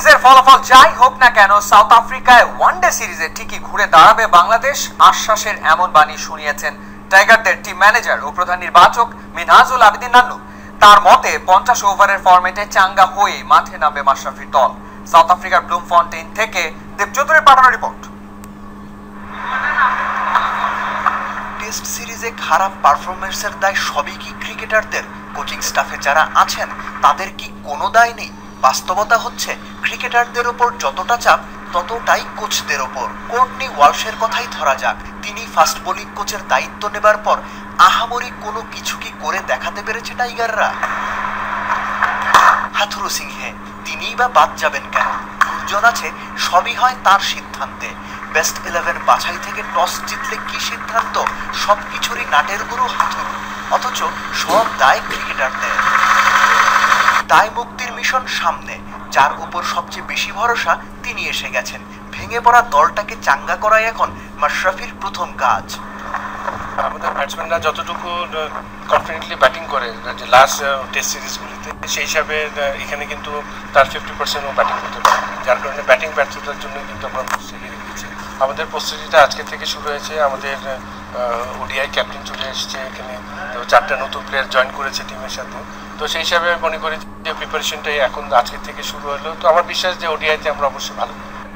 সিরিজের ফলাফল যাই হোক না কেন সাউথ আফ্রিকায় ওয়ানডে সিরিজে ঠিকই ঘুরে দাঁড়াবে বাংলাদেশ, আশ্বাসের এমন বাণী শুনিয়েছেন টাইগারদের টিম ম্যানেজার ও প্রধান নির্বাচক মিনহাজুল আবেদিন নান্নু। তার মতে 50 ওভারের ফরম্যাটে চাঙ্গা হয়ে মাঠে নামবে মাশরাফির দল। সাউথ আফ্রিকার ব্লুমফন্টেইন থেকে দেব চৌধুরীর পাঠানো রিপোর্ট। টেস্ট সিরিজে খারাপ পারফরমেন্সের দায় সবই কি ক্রিকেটারদের? কোচিং স্টাফে যারা আছেন তাদের কি কোনো দায় নেই? বাস্তবতা হচ্ছে ক্রিকেটারদের ওপর যতটা চাপ ততটাই কোচদের ওপর। কোর্টনি ওয়ালশের কথাই ধরা যাক, তিনি ফাস্ট বোলিং কোচের দায়িত্ব নেবার পর আহামরি কোনো কিছু কি করে দেখাতে পেরেছে টাইগাররা? হাথুরু সিংহে তিনিই বা বাদ যাবেন কেন? গুঞ্জন আছে সবই হয় তার সিদ্ধান্তে। বেস্ট 11 বাছাই থেকে টস জিতলে কি সিদ্ধান্ত, সবকিছুরই নাটের গুরু হাথুরু, অথচ সব দায় ক্রিকেটারদের। দায় মুক্তির মিশন সামনে, যার উপর সবচেয়ে বেশি ভরসা তিনি এসে গেছেন। ভেঙে পড়া দলটাকে চাঙ্গা করাই এখন মাশরাফির প্রথম কাজ। আমাদের ব্যাটসম্যানরা যতটুকু কনফিডেন্টলি ব্যাটিং করে লাস্ট টেস্ট সিরিজগুলিতে, সেই হিসাবে এখানে কিন্তু তার 50% ব্যাটিং করতে পারে, যার কারণে ব্যাটিং ব্যর্থতার জন্য কিন্তু আমরা প্রস্তুতি রেখেছি। আমাদের প্রস্তুতিটা আজকে থেকে শুরু হয়েছে। আমাদের ওডিআই ক্যাপ্টেন চলে এসেছে এখানে, তো 4টা নতুন প্লেয়ার জয়েন করেছে টিমের সাথে। তো সেই হিসাবে মনে করি যে প্রিপারেশনটাই এখন আজকে থেকে শুরু হলো। তো আমার বিশ্বাস যে ওডিআইতে আমরা অবশ্যই ভালো।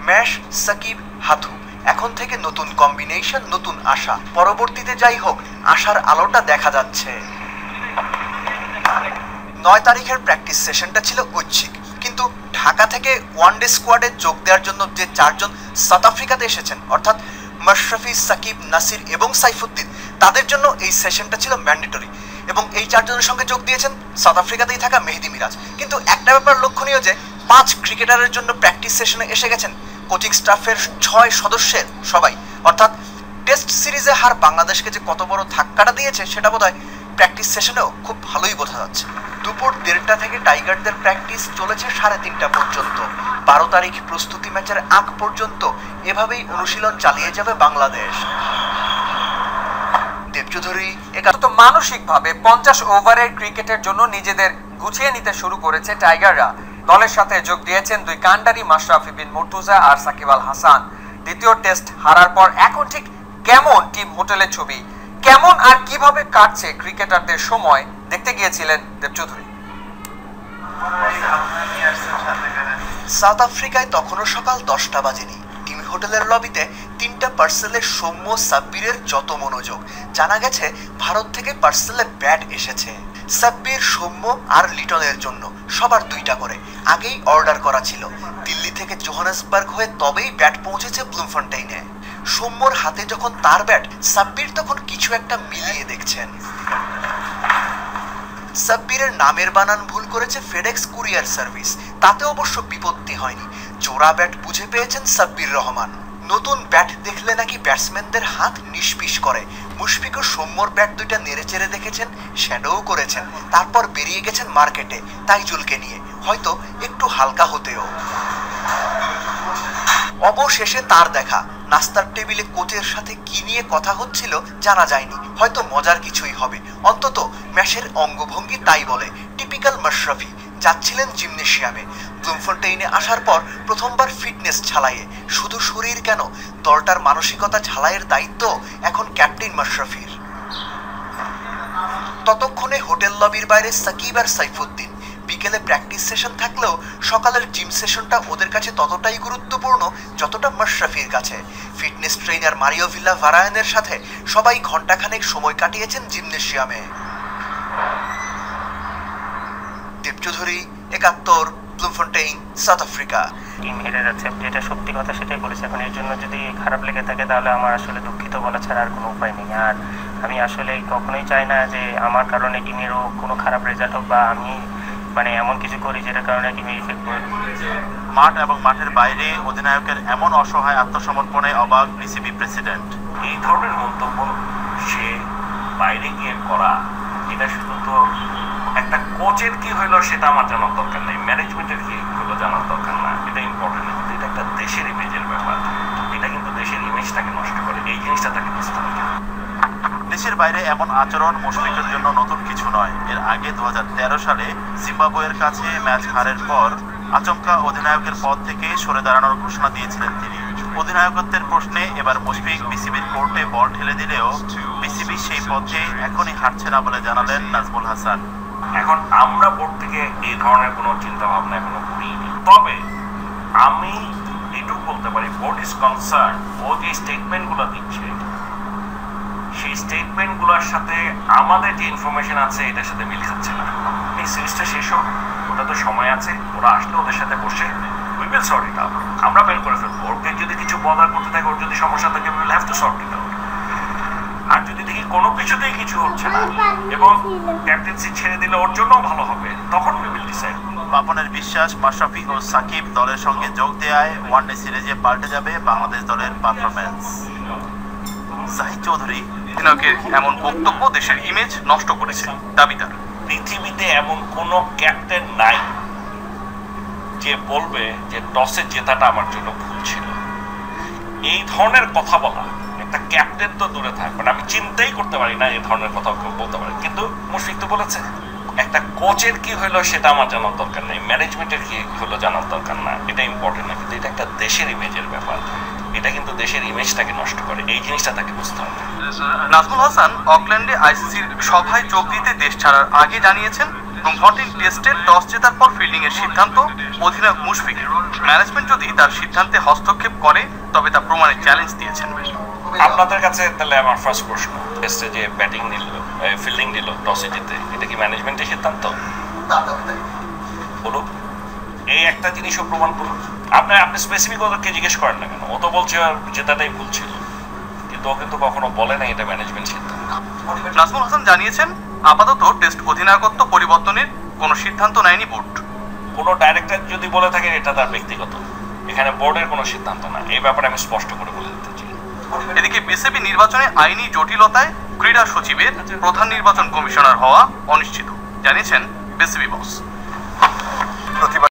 ম্যাশ, সাকিব, হাথু, এখন থেকে নতুন কম্বিনেশন, নতুন আশা। পরবর্তীতে যাই হোক, আশার আলোটা দেখা যাচ্ছে। 9 তারিখের প্র্যাকটিস সেশনটা ছিল ঐচ্ছিক, কিন্তু ঢাকা থেকে ওয়ানডে স্কোয়াডে যোগ দেওয়ার জন্য যে 4 জন সাউথ আফ্রিকাতে এসেছেন, অর্থাৎ মাশরাফি, সাকিব, নাসির এবং সাইফুদ্দিন, তাদের জন্য এই সেশনটা ছিল ম্যান্ডেটরি। এবং এই 4 জনের সঙ্গে যোগ দিয়েছেন সাউথ আফ্রিকাতেই থাকা মেহেদি মিরাজ। কিন্তু একটা ব্যাপার লক্ষণীয় যে 5 ক্রিকেটারের জন্য প্র্যাকটিস সেশনে এসে গেছেন কোচিং স্টাফের 6 সদস্যের সবাই। অর্থাৎ টেস্ট সিরিজে হার বাংলাদেশকে যে কত বড় ধাক্কাটা দিয়েছে সেটা বোধহয় প্র্যাকটিস সেশনেও খুব ভালোই বোঝা যাচ্ছে। দুপুর 1:30টা থেকে টাইগারদের প্র্যাকটিস চলেছে 3:30টা পর্যন্ত। 12 তারিখ প্রস্তুতি ম্যাচের আগ পর্যন্ত এভাবেই অনুশীলন চালিয়ে যাবে বাংলাদেশ। দেব চৌধুরী তো মানসিকভাবে 50 ওভারের ক্রিকেটের জন্য নিজেদের গুছিয়ে নিতে শুরু করেছে টাইগাররা। দলের সাথে যোগ দিয়েছেন 2 কান্ডারি, মাশরাফি বিন মুর্তুজা আর সাকিব আল হাসান। দ্বিতীয় টেস্ট হারার পর এখন ঠিক কেমন টিম হোটেলের ছবি, কেমন আর কিভাবে কাটছে ক্রিকেটারদের সময়, দেখতে গিয়েছিলেন দেব চৌধুরী। সাউথ আফ্রিকায় তখনও সকাল 10টা বাজেনি। টিম হোটেলের লবিতে 3টা পার্সেলে সৌম্য, সাব্বিরের যত মনোযোগ। জানা গেছে ভারত থেকে পার্সেলে ব্যাট এসেছে সাব্বির, সৌম্য আর লিটনের জন্য, সবার 2টা করে। আগেই অর্ডার করা ছিল। দিল্লি থেকে জোহানেসবার্গ হয়ে তবেই ব্যাট পৌঁছেছে ব্লুমফন্টেইনে। সৌম্যর হাতে যখন তার ব্যাট, সাব্বির তখন কিছু একটা মিলিয়ে দেখছেন। সাব্বিরের নামের বানান ভুল করেছে ফেডেক্স কুরিয়ার সার্ভিস, তাতে অবশ্য বিপত্তি হয়নি। জোড়া ব্যাট বুঝে পেয়েছেন সাব্বির রহমান। নতুন ব্যাট দেখলে নাকি ব্যাটসম্যানদের হাত নিষ্পিস করে। মুশফিকুর সৌম্যর ব্যাট 2টা নেড়েচেড়ে দেখেছেন, শ্যাডোও করেছেন। তারপর বেরিয়ে গেছেন মার্কেটে তাইজুলকে নিয়ে, হয়তো একটু হালকা হতেও। অবশেষে তার দেখা। নাস্তার টেবিলে কোচের সাথে কি নিয়ে কথা হচ্ছিল জানা যায়নি, হয়তো মজার কিছুই হবে। অন্তত ম্যাচের অঙ্গভঙ্গি তাই বলে, টিপিক্যাল মাশরাফি। যাচ্ছিলেন জিমনেশিয়ামে। ব্লুমফন্টেইনে আসার পর প্রথমবার ফিটনেস ঝালাইয়ে। শুধু শরীর কেন, দলটার মানসিকতা ঝালাইয়ের দায়িত্ব এখন ক্যাপ্টেন মাশরাফির। ততক্ষণে হোটেল লবির বাইরে সাকিব আর সাইফুদ্দিন। বিকেলে প্র্যাকটিস সেশন থাকলেও সকালের জিম সেশনটা ওদের কাছে ততটাই গুরুত্বপূর্ণ যতটা মাশরাফির কাছে। ফিটনেস ট্রেনার মারিও ভিলা ভারায়নের সাথে সবাই ঘন্টাখানেক সময় কাটিয়েছেন জিমনেশিয়ামে। দেব Chowdhury, 71, Bloemfontein, south Africa. Team হেরে যাচ্ছে, যেটা সত্যি কথা সেটাই বলেছে। এখন এর জন্য যদি খারাপ লেগে থাকে তাহলে আমার আসলে দুঃখিত বলা ছাড়া আর কোনো উপায় নেই। আর আমি আসলে কখনোই চাই না যে আমার কারণে টিমেরও কোনো খারাপ রেজাল্ট হোক, বা আমি এমন কিছু করি যেটার কারণে টিমে ইফেক্ট পড়ে। মাঠ এবং মাঠের বাইরে অধিনায়কের এমন অসহায় আত্মসমর্পণে অবাক বিসিবি প্রেসিডেন্ট। এই ধরনের মন্তব্য সে বাইরে গিয়ে করা, এটা শুধু তো একটা কোচের কি হইলো সেটা আমার জানার দরকার নেই, ম্যানেজমেন্টের কি হইলো জানার দরকার না, এটা ইম্পর্টেন্ট। কিন্তু এটা একটা দেশের ইমেজের ব্যাপার, এটা কিন্তু দেশের ইমেজটাকে নষ্ট করে। এই জিনিসটা তাকে বুঝতে হবে। দেশের বাইরে এমন আচরণ মুশফিকের জন্য নতুন কিছু নয়। এর আগে 2013 সালে জিম্বাবুয়ের কাছে ম্যাচ হারের পর আচমকা অধিনায়কের পদ থেকে সরে দাঁড়ানোর ঘোষণা দিয়েছিলেন তিনি। অধিনায়কত্বের প্রশ্নে এবার মুশফিক বিসিবির কোর্টে বল ঠেলে দিলেও বিসিবি সেই পথে এখনই হাঁটছে না বলে জানালেন নাজমুল হাসান। এখন আমরা বোর্ড থেকে এই ধরনের কোনো চিন্তা ভাবনা এখনো করিনি, তবে আমি এটুকু বলতে পারি বোর্ড ইজ কনসার্ন ও যে স্টেটমেন্টগুলো দিচ্ছে সেই স্টেটমেন্টগুলোর সাথে আমাদের যে ইনফরমেশন আছে এটার সাথে মিল খাচ্ছে না। এই সিরিজটা শেষ হোক, ওটা তো সময় আছে, ওরা আসলে ওদের সাথে বসে we will sort it out, আমরা বের করে ফেলবো। ওকে যদি কিছু বদার করতে থাকে, ওর যদি সমস্যা থাকে, will have to sort it out. আর যদি দেখি কোনো কিছুতেই কিছু হচ্ছে না এবং ক্যাপ্টেন্সি ছেড়ে দিলে ওর জন্য ভালো হবে, তখন উই উইল ডিসাইড। পাপনের বিশ্বাস মাশরাফি ও সাকিব দলের সঙ্গে যোগ দেওয়ায় ওয়ানডে সিরিজে পাল্টে যাবে বাংলাদেশ দলের পারফরম্যান্স। জাহিদ চৌধুরী, অধিনায়কের এমন বক্তব্য দেশের ইমেজ নষ্ট করেছে দাবিদার। পৃথিবীতে এমন কোনো ক্যাপ্টেন নাই যে বলবে যে টসে জেতাটা আমার জন্য ভুল ছিল। এই ধরনের কথা বলা একটা ক্যাপ্টেন তো দূরে থাকবে, আমি চিন্তাই করতে পারি না এই ধরনের কথা কেউ বলতে পারে। কিন্তু মুশফিক তো বলেছে একটা কোচের কি হলো সেটা আমার জানার দরকার নেই, ম্যানেজমেন্টের কি হলো জানার দরকার না, এটা ইম্পর্টেন্ট না। কিন্তু এটা একটা দেশের ইমেজের ব্যাপার, এটা কিন্তু দেশের ইমেজটাকে নষ্ট করে, এই জিনিসটা তাকে বুঝতে হবে। নাজমুল হাসান অকল্যান্ডে আইসিসির সভায় যোগ দিতে দেশ ছাড়ার আগে জানিয়েছেন ব্লুমফন্টেন টেস্টে টস জেতার পর ফিল্ডিং এর সিদ্ধান্ত অধিনায়ক মুশফিকের। ম্যানেজমেন্ট যদি তার সিদ্ধান্তে হস্তক্ষেপ করে তবে তা প্রমাণের চ্যালেঞ্জ দিয়েছেন। আপনাদের কাছে তাহলে আমার ফার্স্ট প্রশ্ন, টেস্টে যে ব্যাটিং নিল ফিল্ডিং দিল টসে জিতে, এটা কি ম্যানেজমেন্টের সিদ্ধান্ত? বলুন, এই একটা জিনিসও প্রমাণ করুন। আপনি স্পেসিফিক ওদেরকে জিজ্ঞেস করেন না কেন? ও তো বলছে জেতাটাই ভুল ছিল, কিন্তু ও কিন্তু কখনো বলে না এটা ম্যানেজমেন্ট সিদ্ধান্ত। নাজমুল হাসান জানিয়েছেন আপাতত টেস্ট অধিনায়কত্ব পরিবর্তনের কোনো সিদ্ধান্ত নেয়নি বোর্ড। কোনো ডাইরেক্টর যদি বলে থাকে এটা তার ব্যক্তিগত, এখানে বোর্ডের কোনো সিদ্ধান্ত না, এই ব্যাপারে আমি স্পষ্ট করে বলে দিতে চাই। এদিকে বিসিবি নির্বাচনে আইনি জটিলতায় ক্রীড়া সচিবের প্রধান নির্বাচন কমিশনার হওয়া অনিশ্চিত, জানিয়েছেন বিসিবি বস।